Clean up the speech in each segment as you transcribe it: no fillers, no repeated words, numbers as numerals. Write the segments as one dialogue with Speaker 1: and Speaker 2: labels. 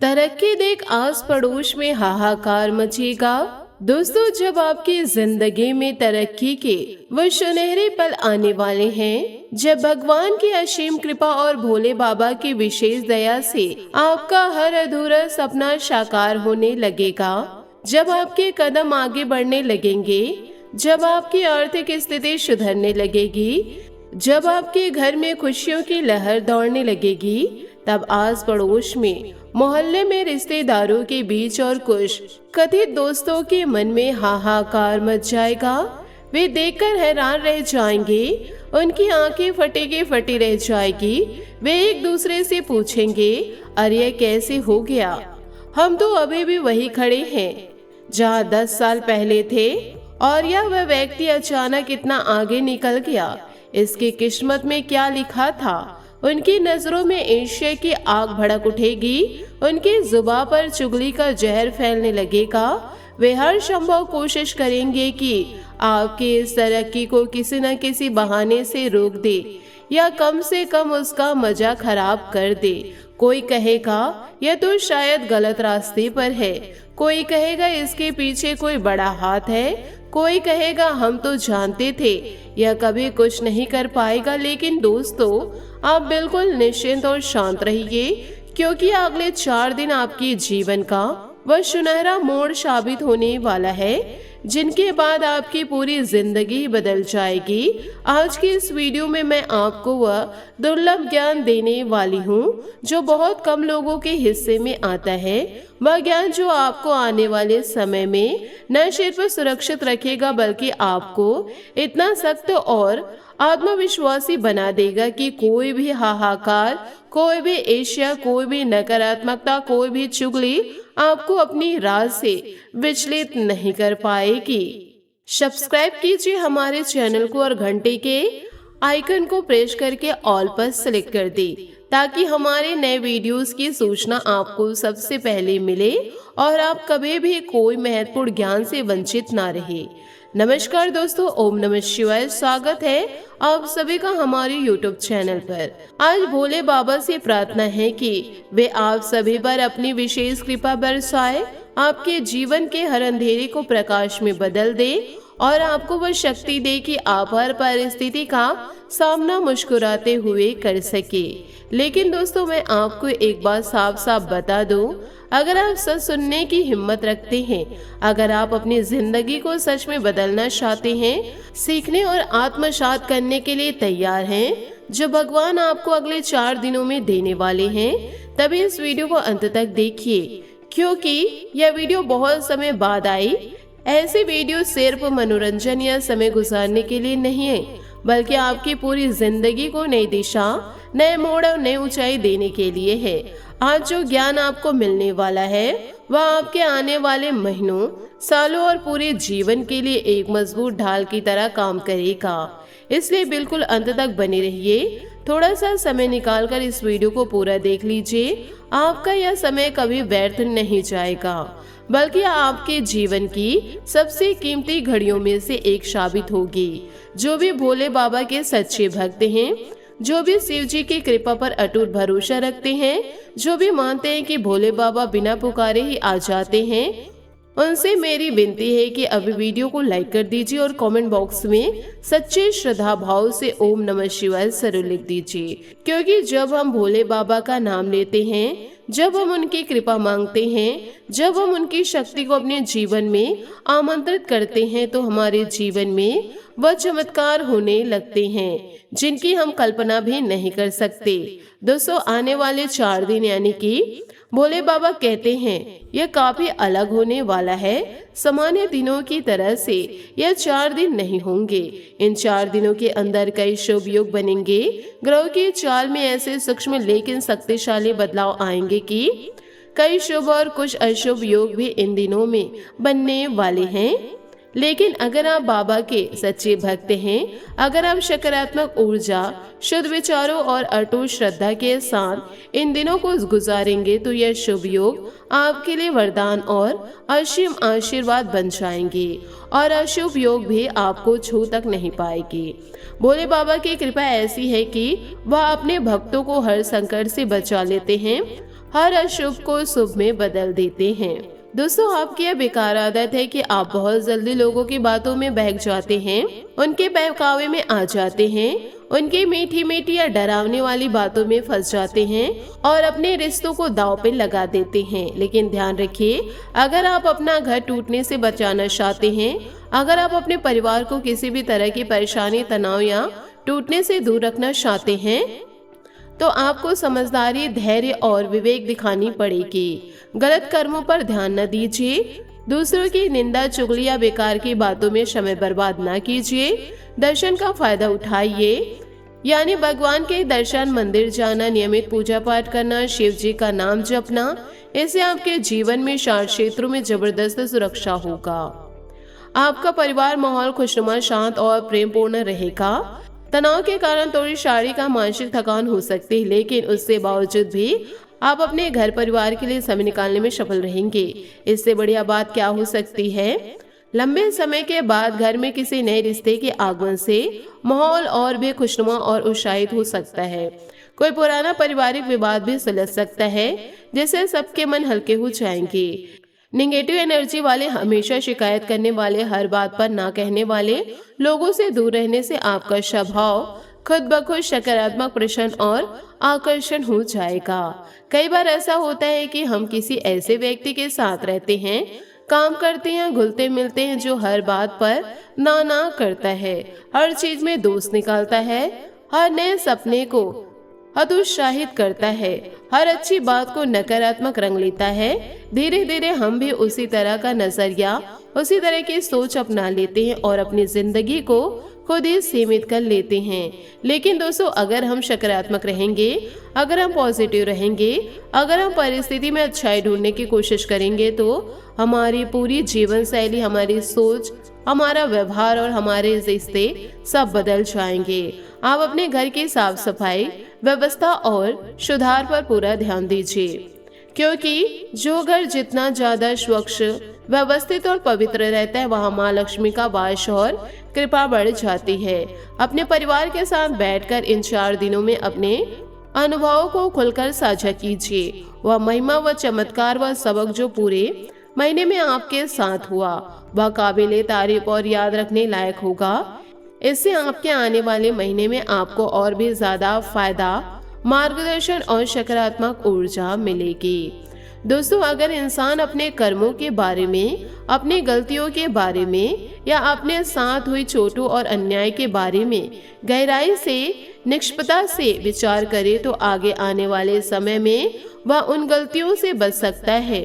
Speaker 1: तरक्की देख आस पड़ोस में हाहाकार मचेगा। दोस्तों, जब आपकी जिंदगी में तरक्की के वो सुनहरे पल आने वाले हैं, जब भगवान की असीम कृपा और भोले बाबा की विशेष दया से आपका हर अधूरा सपना साकार होने लगेगा, जब आपके कदम आगे बढ़ने लगेंगे, जब आपकी आर्थिक स्थिति सुधरने लगेगी, जब आपके घर में खुशियों की लहर दौड़ने लगेगी, तब आस पड़ोस में, मोहल्ले में, रिश्तेदारों के बीच और कुछ कथित दोस्तों के मन में हाहाकार मच जाएगा। वे देखकर हैरान रह जाएंगे, उनकी आंखें फटे की फटी रह जाएगी। वे एक दूसरे से पूछेंगे, अरे ये कैसे हो गया? हम तो अभी भी वही खड़े हैं जहाँ 10 साल पहले थे, और यह वह व्यक्ति अचानक इतना आगे निकल गया। इसकी किस्मत में क्या लिखा था? उनकी नजरों में ईर्ष्या की आग भड़क उठेगी, उनकी जुबान पर चुगली का जहर फैलने लगेगा। वे हर संभव कोशिश करेंगे कि आपकी इस तरक्की को किसी न किसी बहाने से रोक दे, या कम से कम उसका मजा खराब कर दे। कोई कहेगा यह तो शायद गलत रास्ते पर है, कोई कहेगा इसके पीछे कोई बड़ा हाथ है, कोई कहेगा हम तो जानते थे यह कभी कुछ नहीं कर पाएगा। लेकिन दोस्तों, आप बिल्कुल निश्चिंत और शांत रहिए, क्योंकि अगले 4 दिन आपके जीवन का वह सुनहरा मोड़ साबित होने वाला है, जिनके बाद आपकी पूरी जिंदगी बदल जाएगी। आज की इस वीडियो में मैं आपको वह दुर्लभ ज्ञान देने वाली हूँ जो बहुत कम लोगों के हिस्से में आता है। वह ज्ञान जो आपको आने वाले समय में न सिर्फ सुरक्षित रखेगा, बल्कि आपको इतना सख्त और आत्मविश्वासी बना देगा कि कोई भी हाहाकार, कोई भी ईर्ष्या, कोई भी नकारात्मकता, कोई भी चुगली आपको अपनी राह से विचलित नहीं कर पाएगी। सब्सक्राइब कीजिए हमारे चैनल को और घंटे के आइकन को प्रेस करके ऑल पर सिलेक्ट कर दे, ताकि हमारे नए वीडियोस की सूचना आपको सबसे पहले मिले और आप कभी भी कोई महत्वपूर्ण ज्ञान से वंचित ना रहे। नमस्कार दोस्तों, ओम नमः शिवाय। स्वागत है आप सभी का हमारे YouTube चैनल पर। आज भोले बाबा से प्रार्थना है कि वे आप सभी पर अपनी विशेष कृपा बरसाए, आपके जीवन के हर अंधेरे को प्रकाश में बदल दे और आपको वह शक्ति दे कि आप हर परिस्थिति का सामना मुस्कुराते हुए कर सके। लेकिन दोस्तों, मैं आपको एक बात साफ साफ बता दूं, अगर आप सच सुनने की हिम्मत रखते हैं, अगर आप अपनी जिंदगी को सच में बदलना चाहते हैं, सीखने और आत्मसात करने के लिए तैयार हैं, जो भगवान आपको अगले 4 दिनों में देने वाले हैं, तभी इस वीडियो को अंत तक देखिए, क्योंकि यह वीडियो बहुत समय बाद आई। ऐसे वीडियो सिर्फ मनोरंजन या समय गुजारने के लिए नहीं है, बल्कि आपकी पूरी जिंदगी को नई दिशा, नए मोड़ और नई ऊंचाई देने के लिए है। आज जो ज्ञान आपको मिलने वाला है वह आपके आने वाले महीनों, सालों और पूरे जीवन के लिए एक मजबूत ढाल की तरह काम करेगा। इसलिए बिल्कुल अंत तक बने रहिए। थोड़ा सा समय निकालकर इस वीडियो को पूरा देख लीजिए। आपका यह समय कभी व्यर्थ नहीं जाएगा, बल्कि आपके जीवन की सबसे कीमती घड़ियों में से एक साबित होगी। जो भी भोले बाबा के सच्चे भक्त हैं, जो भी शिव जी की कृपा पर अटूट भरोसा रखते हैं, जो भी मानते हैं कि भोले बाबा बिना पुकारे ही आ जाते हैं, उनसे मेरी विनती है कि अभी वीडियो को लाइक कर दीजिए और कमेंट बॉक्स में सच्चे श्रद्धा भाव से ओम नमः शिवाय जरूर लिख दीजिए। क्योंकि जब हम भोले बाबा का नाम लेते हैं, जब हम उनकी कृपा मांगते हैं, जब हम उनकी शक्ति को अपने जीवन में आमंत्रित करते हैं, तो हमारे जीवन में वह चमत्कार होने लगते हैं जिनकी हम कल्पना भी नहीं कर सकते। दोस्तों, आने वाले 4 दिन यानी कि भोले बाबा कहते हैं यह काफी अलग होने वाला है। सामान्य दिनों की तरह से यह 4 दिन नहीं होंगे। इन 4 दिनों के अंदर कई शुभ योग बनेंगे। ग्रहों की चाल में ऐसे सूक्ष्म लेकिन शक्तिशाली बदलाव आएंगे कि कई शुभ और कुछ अशुभ योग भी इन दिनों में बनने वाले हैं। लेकिन अगर आप बाबा के सच्चे भक्त हैं, अगर आप सकारात्मक ऊर्जा, शुद्ध विचारों और अटूट श्रद्धा के साथ इन दिनों को गुजारेंगे, तो यह शुभ योग आपके लिए वरदान और असीम आशीर्वाद बन जाएंगे और अशुभ योग भी आपको छू तक नहीं पाएगी। भोले बाबा की कृपा ऐसी है कि वह अपने भक्तों को हर संकट से बचा लेते हैं, हर अशुभ को शुभ में बदल देते हैं। दोस्तों, आपकी यह बेकार आदत है कि आप बहुत जल्दी लोगों की बातों में बहक जाते हैं, उनके बहकावे में आ जाते हैं, उनकी मीठी मीठी या डरावने वाली बातों में फंस जाते हैं और अपने रिश्तों को दांव पे लगा देते हैं। लेकिन ध्यान रखिए, अगर आप अपना घर टूटने से बचाना चाहते हैं, अगर आप अपने परिवार को किसी भी तरह की परेशानी, तनाव या टूटने से दूर रखना चाहते हैं, तो आपको समझदारी, धैर्य और विवेक दिखानी पड़ेगी। गलत कर्मों पर ध्यान न दीजिए, दूसरों की निंदा, चुगली या बेकार की बातों में समय बर्बाद न कीजिए। दर्शन का फायदा उठाइए, यानी भगवान के दर्शन, मंदिर जाना, नियमित पूजा पाठ करना, शिव जी का नाम जपना, इससे आपके जीवन में 4 क्षेत्रों में जबरदस्त सुरक्षा होगा। आपका परिवार माहौल खुशनुमा, शांत और प्रेम पूर्ण रहेगा। तनाव के कारण थोड़ी शारीरिक या मानसिक थकान हो सकती है, लेकिन उससे बावजूद भी आप अपने घर परिवार के लिए समय निकालने में सफल रहेंगे। इससे बढ़िया बात क्या हो सकती है। लंबे समय के बाद घर में किसी नए रिश्ते के आगमन से माहौल और भी खुशनुमा और उत्साहित हो सकता है। कोई पुराना पारिवारिक विवाद भी सुलझ सकता है, जिससे सबके मन हल्के हो जाएंगे। नेगेटिव एनर्जी वाले, हमेशा शिकायत करने वाले, हर बात पर ना कहने वाले लोगों से दूर रहने से आपका स्वभाव खुद ब खुद सकारात्मक, प्रसन्न और आकर्षण हो जाएगा। कई बार ऐसा होता है कि हम किसी ऐसे व्यक्ति के साथ रहते हैं, काम करते हैं, घुलते मिलते हैं, जो हर बात पर ना करता है, हर चीज में दोष निकालता है, हर नए सपने को हतोत्साहित करता है, हर अच्छी बात को नकारात्मक रंग लेता है। धीरे धीरे हम भी उसी तरह का नजरिया, उसी तरह की सोच अपना लेते हैं और अपनी जिंदगी को खुद ही सीमित कर लेते हैं। लेकिन दोस्तों, अगर हम सकारात्मक रहेंगे, अगर हम पॉजिटिव रहेंगे, अगर हम परिस्थिति में अच्छाई ढूंढने की कोशिश करेंगे, तो हमारी पूरी जीवन शैली, हमारी सोच, हमारा व्यवहार और हमारे रिश्ते सब बदल जाएंगे। आप अपने घर की साफ सफाई, व्यवस्था और सुधार पर पूरा ध्यान दीजिए, क्योंकि जो घर जितना ज्यादा स्वच्छ, व्यवस्थित और पवित्र रहता है, वहाँ माँ लक्ष्मी का वास और कृपा बढ़ जाती है। अपने परिवार के साथ बैठकर इन 4 दिनों में अपने अनुभवों को खुलकर साझा कीजिए। वह महिमा, व चमत्कार, व सबक जो पूरे महीने में आपके साथ हुआ, वह काबिले तारीफ और याद रखने लायक होगा। इससे आपके आने वाले महीने में आपको और भी ज्यादा फायदा, मार्गदर्शन और सकारात्मक ऊर्जा मिलेगी। दोस्तों, अगर इंसान अपने कर्मों के बारे में, अपनी गलतियों के बारे में या अपने साथ हुई चोटों और अन्याय के बारे में गहराई से, निष्पक्षता से विचार करे, तो आगे आने वाले समय में वह उन गलतियों से बच सकता है,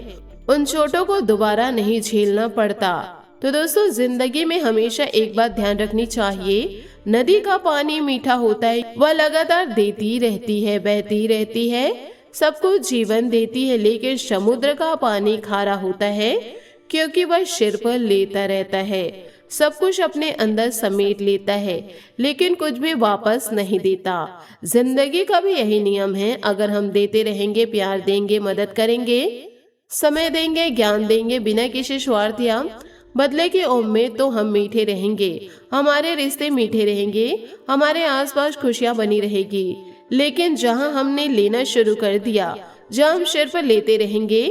Speaker 1: उन चोटों को दोबारा नहीं झेलना पड़ता। तो दोस्तों, जिंदगी में हमेशा एक बात ध्यान रखनी चाहिए, नदी का पानी मीठा होता है, वह लगातार देती रहती है, बहती रहती है, सबको जीवन देती है। लेकिन समुद्र का पानी खारा होता है, क्योंकि वह सिर पर लेता रहता है, सब कुछ अपने अंदर समेट लेता है, लेकिन कुछ भी वापस नहीं देता। जिंदगी का भी यही नियम है। अगर हम देते रहेंगे, प्यार देंगे, मदद करेंगे, समय देंगे, ज्ञान देंगे, बिना किसी स्वार्थ या बदले की उम्मीद, तो हम मीठे रहेंगे, हमारे रिश्ते मीठे रहेंगे, हमारे आसपास खुशियां बनी रहेगी। लेकिन जहां हमने लेना शुरू कर दिया, जहां हम सिर्फ लेते रहेंगे,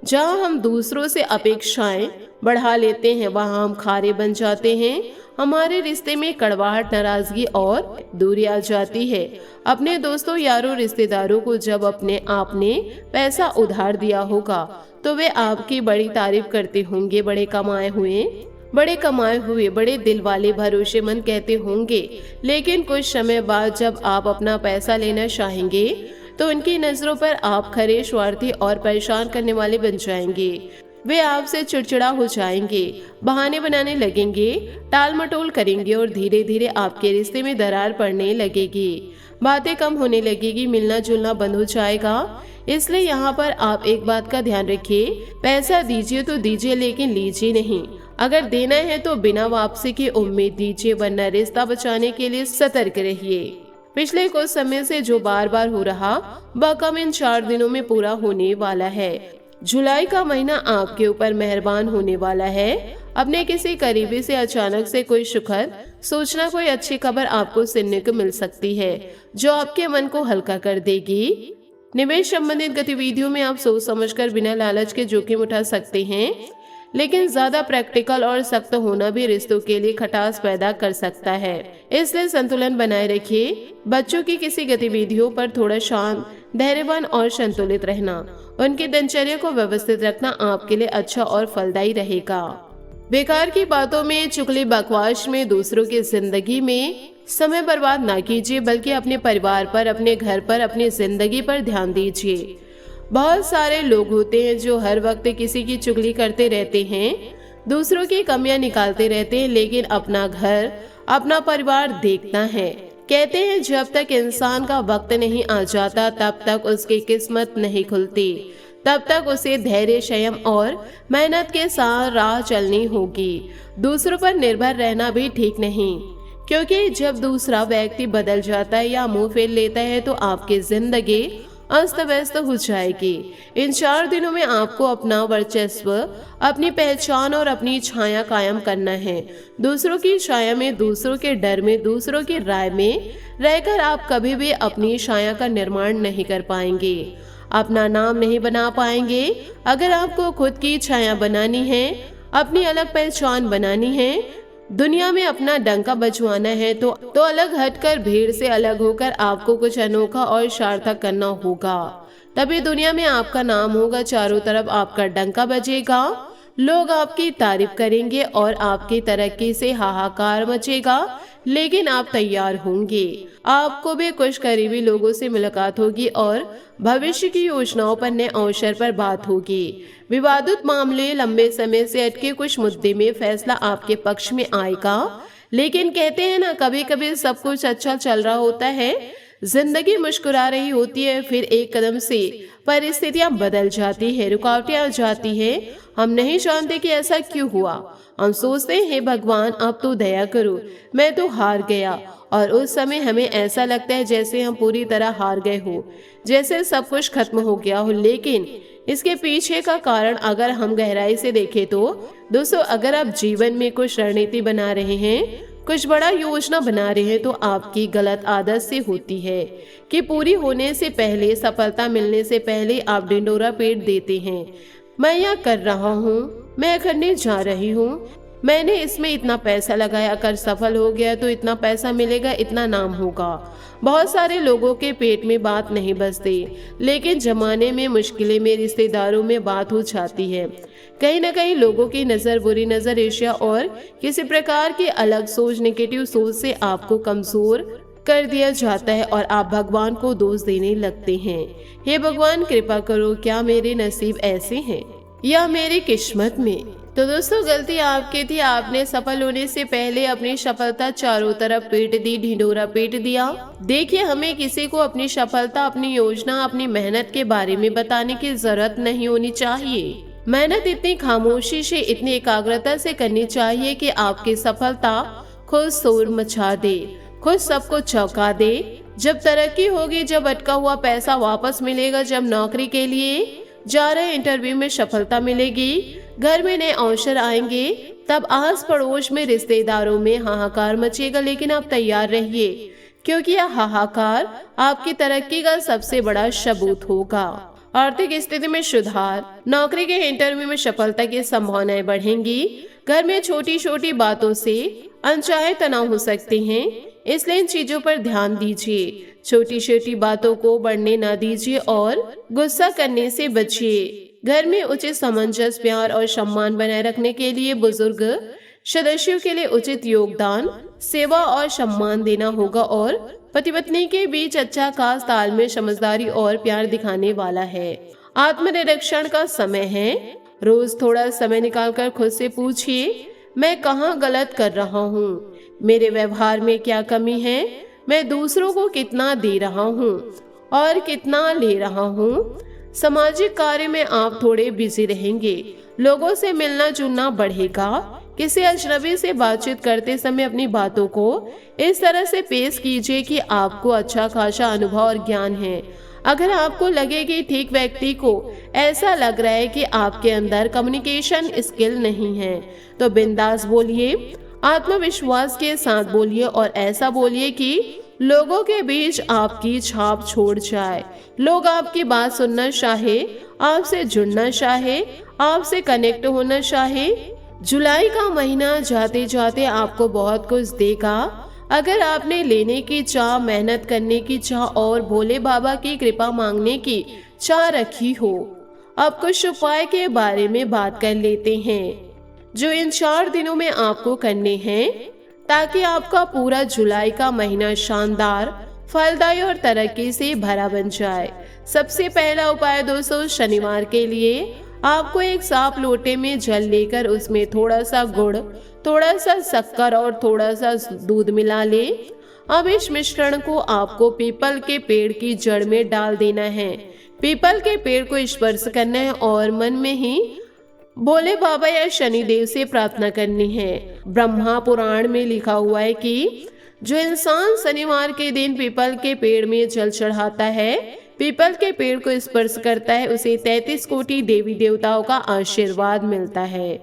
Speaker 1: जहां हम दूसरों से अपेक्षाएं बढ़ा लेते हैं, वहां हम खारे बन जाते हैं, हमारे रिश्ते में कड़वाहट, नाराजगी और दूरी आ जाती है। अपने दोस्तों, यारों, रिश्तेदारों को जब अपने आपने पैसा उधार दिया होगा, तो वे आपकी बड़ी तारीफ करते होंगे, बड़े कमाए हुए, बड़े दिल वाले, भरोसेमंद कहते होंगे। लेकिन कुछ समय बाद जब आप अपना पैसा लेना चाहेंगे, तो उनकी नजरों पर आप खरे, स्वार्थी और परेशान करने वाले बन जाएंगे। वे आपसे चिड़चिड़ा हो जाएंगे, बहाने बनाने लगेंगे, टाल मटोल करेंगे और धीरे धीरे आपके रिश्ते में दरार पड़ने लगेगी, बातें कम होने लगेगी, मिलना जुलना बंद हो जाएगा। इसलिए यहाँ पर आप एक बात का ध्यान रखिए, पैसा दीजिए तो दीजिए, लेकिन लीजिए नहीं। अगर देना है तो बिना वापसी की उम्मीद दीजिए, वरना रिश्ता बचाने के लिए सतर्क रहिए। पिछले कुछ समय से जो बार बार हो रहा, वह कम इन 4 दिनों में पूरा होने वाला है। जुलाई का महीना आपके ऊपर मेहरबान होने वाला है। अपने किसी करीबी से अचानक से कोई सुखद सूचना, कोई अच्छी खबर आपको सुनने को मिल सकती है, जो आपके मन को हल्का कर देगी। निवेश संबंधित गतिविधियों में आप सोच समझकर बिना लालच के जोखिम उठा सकते हैं, लेकिन ज्यादा प्रैक्टिकल और सख्त होना भी रिश्तों के लिए खटास पैदा कर सकता है। इसलिए संतुलन बनाए रखिए। बच्चों की किसी गतिविधियों पर थोड़ा शांत, धैर्यवान और संतुलित रहना, उनकी दिनचर्या को व्यवस्थित रखना आपके लिए अच्छा और फलदायी रहेगा। बेकार की बातों में, चुगली बकवास में, दूसरों की जिंदगी में समय बर्बाद ना कीजिए, बल्कि अपने परिवार पर, अपने घर पर, अपनी जिंदगी पर ध्यान दीजिए। बहुत सारे लोग होते हैं जो हर वक्त किसी की चुगली करते रहते हैं, दूसरों की कमियां निकालते रहते हैं, लेकिन अपना घर, अपना परिवार देखना है। कहते हैं जब तक इंसान का वक्त नहीं आ जाता तब तक उसकी किस्मत नहीं खुलती, तब तक उसे धैर्य, संयम और मेहनत के साथ राह चलनी होगी। दूसरों पर निर्भर रहना भी ठीक नहीं, क्योंकि जब दूसरा व्यक्ति बदल जाता है या मुंह फेर लेता है तो आपकी जिंदगी अस्त व्यस्त हो जाएगी। इन 4 दिनों में आपको अपना वर्चस्व, अपनी पहचान और अपनी छाया कायम करना है। दूसरों की छाया में, दूसरों के डर में, दूसरों की राय में रहकर आप कभी भी अपनी छाया का निर्माण नहीं कर पाएंगे, अपना नाम नहीं बना पाएंगे। अगर आपको खुद की छाया बनानी है, अपनी अलग पहचान बनानी है, दुनिया में अपना डंका बजवाना है तो अलग हटकर, भीड़ से अलग होकर आपको कुछ अनोखा और सार्थक करना होगा। तभी दुनिया में आपका नाम होगा, चारों तरफ आपका डंका बजेगा, लोग आपकी तारीफ करेंगे और आपकी तरक्की से हाहाकार मचेगा। लेकिन आप तैयार होंगे, आपको भी कुछ करीबी लोगों से मुलाकात होगी और भविष्य की योजनाओं पर नए अवसर पर बात होगी। विवादित मामले, लंबे समय से अटके कुछ मुद्दे में फैसला आपके पक्ष में आएगा। लेकिन कहते हैं ना, कभी कभी सब कुछ अच्छा चल रहा होता है, जिंदगी मुस्कुरा रही होती है, फिर एक कदम से परिस्थितियां बदल जाती है, रुकावटें आ जाती है। हम नहीं जानते कि ऐसा क्यों हुआ। हम सोचते हैं, हे भगवान अब तो दया करो, मैं तो हार गया। और उस समय हमें ऐसा लगता है जैसे हम पूरी तरह हार गए हो, जैसे सब कुछ खत्म हो गया हो। लेकिन इसके पीछे का कारण अगर हम गहराई से देखें तो दोस्तों, अगर आप जीवन में कुछ रणनीति बना रहे हैं, कुछ बड़ा योजना बना रहे हैं, तो आपकी गलत आदत से होती है कि पूरी होने से पहले, सफलता मिलने से पहले आप ढिंढोरा पीट देते हैं। मैं यह कर रहा हूँ, मैं करने जा रही हूँ, मैंने इसमें इतना पैसा लगाया, अगर सफल हो गया तो इतना पैसा मिलेगा, इतना नाम होगा। बहुत सारे लोगों के पेट में बात नहीं बसती, लेकिन जमाने में, मुश्किलें में, रिश्तेदारों में बात हो जाती है। कहीं न कहीं लोगों की नजर, बुरी नजर, ईर्ष्या और किसी प्रकार की अलग सोच, नेगेटिव सोच से आपको कमजोर कर दिया जाता है और आप भगवान को दोष देने लगते हैं। हे भगवान कृपा करो, क्या मेरे नसीब ऐसे हैं या मेरी किस्मत में? तो दोस्तों, गलती आपकी थी। आपने सफल होने से पहले अपनी सफलता चारों तरफ पीट दी, ढिंढोरा पीट दिया। देखिए, हमें किसी को अपनी सफलता, अपनी योजना, अपनी मेहनत के बारे में बताने की जरूरत नहीं होनी चाहिए। मेहनत इतनी खामोशी से, इतनी एकाग्रता से करनी चाहिए कि आपकी सफलता खुद शोर मचा दे, खुद सबको चौंका दे। जब तरक्की होगी, जब अटका हुआ पैसा वापस मिलेगा, जब नौकरी के लिए जा रहे इंटरव्यू में सफलता मिलेगी, घर में नए अवसर आएंगे, तब आस पड़ोस में, रिश्तेदारों में हाहाकार मचेगा। लेकिन आप तैयार रहिए, क्योंकि यह हाहाकार आपकी तरक्की का सबसे बड़ा सबूत होगा। आर्थिक स्थिति में सुधार, नौकरी के इंटरव्यू में सफलता की संभावनाएं बढ़ेंगी। घर में छोटी छोटी बातों से अनचाहे तनाव हो सकते हैं, इसलिए इन चीजों पर ध्यान दीजिए। छोटी छोटी बातों को बढ़ने ना दीजिए और गुस्सा करने से बचिए। घर में उचित सामंजस्य, प्यार और सम्मान बनाए रखने के लिए बुजुर्ग सदस्यों के लिए उचित योगदान, सेवा और सम्मान देना होगा और पति पत्नी के बीच अच्छा खास तालमेल, समझदारी और प्यार दिखाने वाला है। आत्मनिरीक्षण का समय है। रोज थोड़ा समय निकालकर खुद से पूछिए, मैं कहाँ गलत कर रहा हूँ, मेरे व्यवहार में क्या कमी है, मैं दूसरों को कितना दे रहा हूँ और कितना ले रहा हूँ। सामाजिक कार्य में आप थोड़े बिजी रहेंगे, लोगों से मिलना जुलना बढ़ेगा। किसी अजनबी से बातचीत करते समय अपनी बातों को इस तरह से पेश कीजिए कि आपको अच्छा खासा अनुभव और ज्ञान है। अगर आपको लगे कि ठीक व्यक्ति को ऐसा लग रहा है कि आपके अंदर कम्युनिकेशन स्किल नहीं है, तो बिंदास बोलिए, आत्मविश्वास के साथ बोलिए और ऐसा बोलिए कि लोगों के बीच आपकी छाप छोड़ जाए, लोग आपकी बात सुनना चाहे, आपसे जुड़ना चाहे, आपसे कनेक्ट होना चाहे। जुलाई का महीना जाते जाते आपको बहुत कुछ देगा। अगर आपने लेने की चाह, मेहनत करने की चाह और भोले बाबा की कृपा मांगने की चाह रखी हो, अब कुछ उपाय के बारे में बात कर लेते हैं जो इन 4 दिनों में आपको करने हैं ताकि आपका पूरा जुलाई का महीना शानदार, फलदायी और तरक्की से भरा बन जाए। सबसे पहला उपाय दोस्तों, शनिवार के लिए आपको एक साफ लोटे में जल लेकर उसमें थोड़ा सा गुड़, थोड़ा सा शक्कर और थोड़ा सा दूध मिला ले। अब इस मिश्रण को आपको पीपल के पेड़ की जड़ में डाल देना है। पीपल के पेड़ को स्पर्श करना है और मन में ही भोले बाबा या शनिदेव से प्रार्थना करनी है। ब्रह्मा पुराण में लिखा हुआ है कि जो इंसान शनिवार के दिन पीपल के पेड़ में जल चढ़ाता है, पीपल के पेड़ को स्पर्श करता है, उसे 33 कोटि देवी देवताओं का आशीर्वाद मिलता है,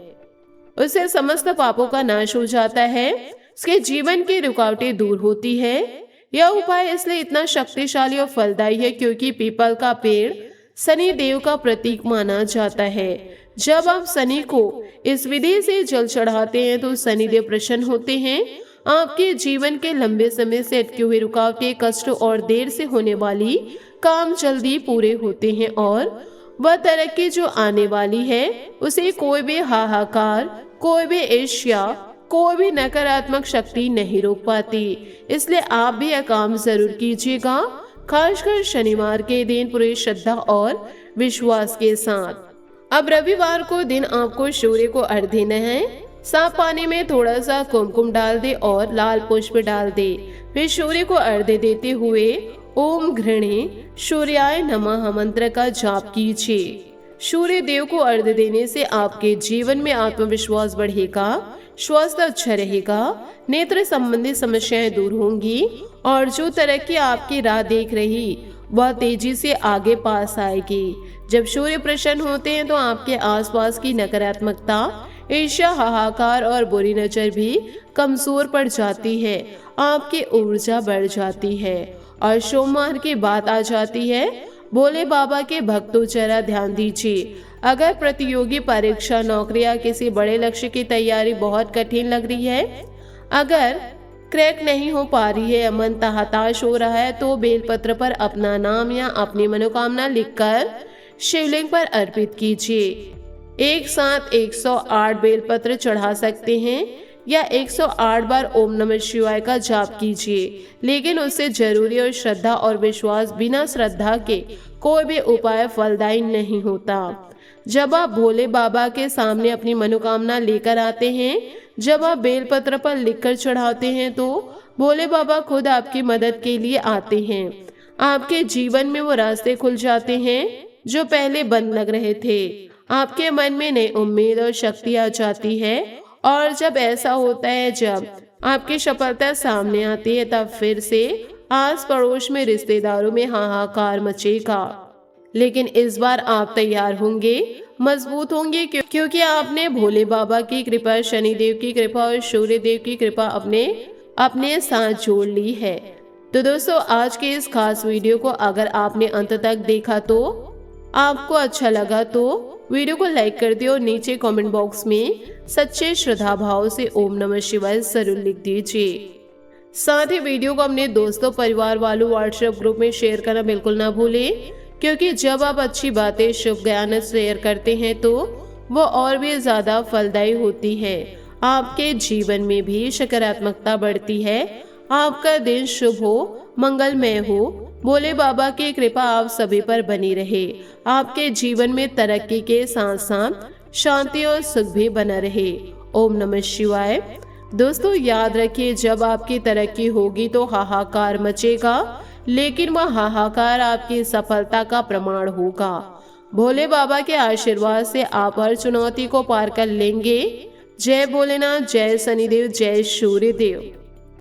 Speaker 1: उसे समस्त पापों का नाश हो जाता है, उसके जीवन की रुकावटें दूर होती है। यह उपाय इसलिए इतना शक्तिशाली और फलदायी है क्योंकि पीपल का पेड़ शनि देव का प्रतीक माना जाता है। जब आप शनि को इस विधि से जल चढ़ाते हैं तो शनिदेव प्रसन्न होते हैं। आपके जीवन के लंबे समय से अटके हुए रुकावटें, कष्ट और देर से होने वाली काम जल्दी पूरे होते हैं और वह तरक्की जो आने वाली है उसे कोई भी हाहाकार, कोई भी ईर्ष्या, कोई भी नकारात्मक शक्ति नहीं रोक पाती। इसलिए आप भी यह काम जरूर कीजिएगा, खासकर शनिवार के दिन पूरी श्रद्धा और विश्वास के साथ। अब रविवार को दिन आपको सूर्य को अर्घ्य देना है। साफ पानी में थोड़ा सा कुमकुम डाल दे और लाल पुष्प डाल दे। फिर सूर्य को अर्घ्य देते हुए ओम घृणे सूर्याय नमः मंत्र का जाप कीजिए। सूर्य देव को अर्घ्य देने से आपके जीवन में आत्मविश्वास बढ़ेगा, स्वास्थ्य अच्छा रहेगा, नेत्र संबंधी समस्याएं दूर होंगी और जो तरक्की आपकी राह देख रही वह तेजी से आगे पास आएगी। जब सूर्य प्रसन्न होते हैं तो आपके आसपास की नकारात्मकता, ईर्ष्या, हाहाकार और बुरी नजर भी कमजोर पड़ जाती है, आपकी ऊर्जा बढ़ जाती है। और सोमवार की बात आ जाती है, भोले बाबा के भक्तों जरा ध्यान दीजिए। अगर प्रतियोगी परीक्षा, नौकरी या किसी बड़े लक्ष्य की तैयारी बहुत कठिन लग रही है, अगर क्रैक नहीं हो पा रही है, मन हताश हो रहा है, तो बेलपत्र पर अपना नाम या अपनी मनोकामना लिखकर शिवलिंग पर अर्पित कीजिए। एक साथ 108 बेलपत्र चढ़ा सकते हैं या 108 बार ओम नमः शिवाय का जाप कीजिए, लेकिन उससे जरूरी और श्रद्धा और विश्वास, बिना श्रद्धा के कोई भी उपाय फलदायी नहीं होता। जब आप भोले बाबा के सामने अपनी मनोकामना लेकर आते हैं, जब आप बेलपत्र पर लिखकर चढ़ाते हैं, तो भोले बाबा खुद आपकी मदद के लिए आते हैं। आपके जीवन में वो रास्ते खुल जाते हैं जो पहले बंद लग रहे थे। आपके मन में नई उम्मीद और शक्ति आ जाती है और जब ऐसा होता है, जब आपकी सफलता सामने आती है, तब फिर से आस पड़ोस में, रिश्तेदारों में हाहाकार मचेगा। लेकिन इस बार आप तैयार होंगे, मजबूत होंगे, क्योंकि आपने भोले बाबा की कृपा, शनिदेव की कृपा और सूर्य देव की कृपा अपने साथ जोड़ ली है। तो दोस्तों, आज के इस खास वीडियो को अगर आपने अंत तक देखा तो आपको अच्छा लगा तो वीडियो को लाइक कर दिए और नीचे कमेंट बॉक्स में सच्चे श्रद्धा भाव से ओम नमः शिवाय जरूर लिख दीजिए। साथ ही वीडियो को अपने दोस्तों, परिवार वालों, व्हाट्सएप ग्रुप में शेयर करना बिल्कुल ना भूलें, क्योंकि जब आप अच्छी बातें, शुभ ज्ञान शेयर करते हैं तो वो और भी ज्यादा फलदायी होती है। आपके जीवन में भी सकारात्मकता बढ़ती है। आपका दिन शुभ हो, मंगलमय हो। भोले बाबा की कृपा आप सभी पर बनी रहे। आपके जीवन में तरक्की के साथ साथ शांति और सुख भी बना रहे। ओम नमः शिवाय। दोस्तों, याद रखिए, जब आपकी तरक्की होगी तो हाहाकार मचेगा, लेकिन वह हाहाकार आपकी सफलता का प्रमाण होगा। भोले बाबा के आशीर्वाद से आप हर चुनौती को पार कर लेंगे। जय भोलेनाथ, जय शनिदेव, जय सूर्यदेव।